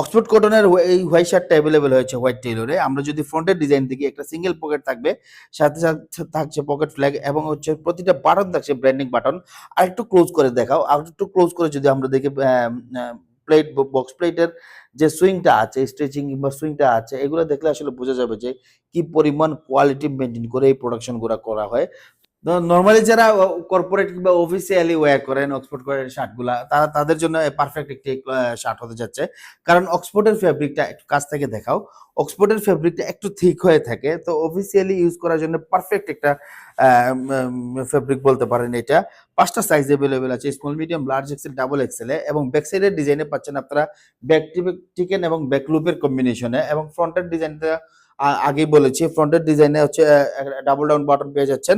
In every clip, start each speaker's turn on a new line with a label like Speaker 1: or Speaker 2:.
Speaker 1: Oxford কটনের এই white শার্টটা অ্যাভেলেবেল হয়েছে হোয়াইট টেইলরে। আমরা যদি ফ্রন্টের ডিজাইন দেখি, একটা সিঙ্গেল পকেট থাকবে, সাথে সাথে থাকছে পকেট ফ্ল্যাগ এবং হচ্ছে প্রতিটা বাটন থাকছে ব্র্যান্ডিং বাটন। আর একটু ক্লোজ করে দেখাও, আর একটু ক্লোজ করে যদি আমরা দেখি প্লেট, বক্স প্লেটের যে সুইংটা আছে, স্ট্রেচিং কিংবা সুইংটা আছে, এগুলো দেখলে আসলে বোঝা যাবে যে কি পরিমাণ কোয়ালিটি মেনটেন করে এই প্রোডাকশন গুলা করা হয়। নরমালি যারা কর্পোরেট কিংবা অফিসিয়ালি ওয়্যার করেন অক্সফোর্ড কটনের শার্টগুলা, তারা তাদের জন্য পারফেক্ট একটি শার্ট হতে যাচ্ছে। কারণ অক্সফোর্ডের ফেব্রিকটা একটু কাছ থেকে দেখাও, অক্সফোর্ডের ফেব্রিকটা একটু থিক হয়ে থাকে, তো অফিসিয়ালি ইউজ করার জন্য পারফেক্ট একটা ফেব্রিক বলতে পারেন এটা। 5টা সাইজ अवेलेबल আছে, small, medium, large XL, double XL এ, এবং ব্যাক সাইডের ডিজাইনে পাচ্ছেন আপনারা ব্যাক টিকেন এবং ব্যাক লুপের কম্বিনেশনে, এবং ফ্রন্টের ডিজাইনটা আগেই বলেছি, ফ্রন্টের ডিজাইনে হচ্ছে ডাবল ডাউন বাটন পেয়ে যাচ্ছেন,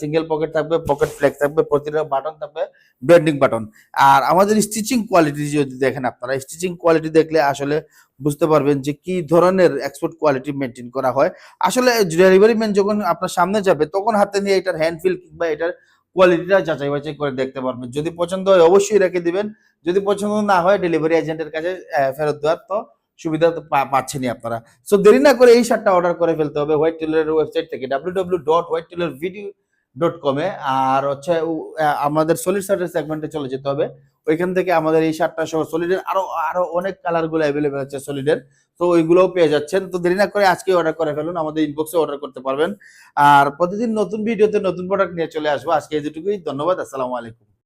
Speaker 1: সিঙ্গেল পকেট থাকবে, পকেট ফ্লেক্স থাকবে, প্রতিটা বাটন থাকবে ব্র্যান্ডিং বাটন। আর আমাদের স্টিচিং কোয়ালিটি যদি দেখেন, আপনারা স্টিচিং কোয়ালিটি দেখলে আসলে বুঝতে পারবেন যে কি ধরনের এক্সপোর্ট কোয়ালিটি মেনটেন করা হয়। আসলে ডেলিভারি ম্যান যখন আপনার সামনে যাবে, তখন হাতে নিয়ে এটার হ্যান্ড ফিল কিংবা এটার কোয়ালিটিটা যাচাই বাছাই করে দেখতে পারবেন। যদি পছন্দ হয় অবশ্যই রেখে দিবেন, যদি পছন্দ না হয় ডেলিভারি এজেন্টের কাছে ফেরত দেওয়ার তো সুবিধা তো পাচ্ছেনই আপনারা। সো দেরি না করে এই শার্টটা অর্ডার করে ফেলতে হবে হোয়াইট টেইলরের ওয়েবসাইট থেকে www.whitetailorvideo.com এ। আর হচ্ছে আমাদের সলিড শার্টের সেগমেন্টে চলে যেতে হবে। ওইখান থেকে আমাদের এই শার্টটা সহ সলিডের আরো আরো অনেক কালারগুলো अवेलेबल আছে সলিডের। তো ওইগুলোও পেয়ে যাচ্ছেন। তো দেরি না করে আজকেই অর্ডার করে ফেলুন, আমাদের ইনবক্সে অর্ডার করতে পারবেন। আর প্রতিদিন নতুন ভিডিওতে নতুন প্রোডাক্ট নিয়ে চলে আসবো। আজকে এতটুকুই। ধন্যবাদ। আসসালামু আলাইকুম।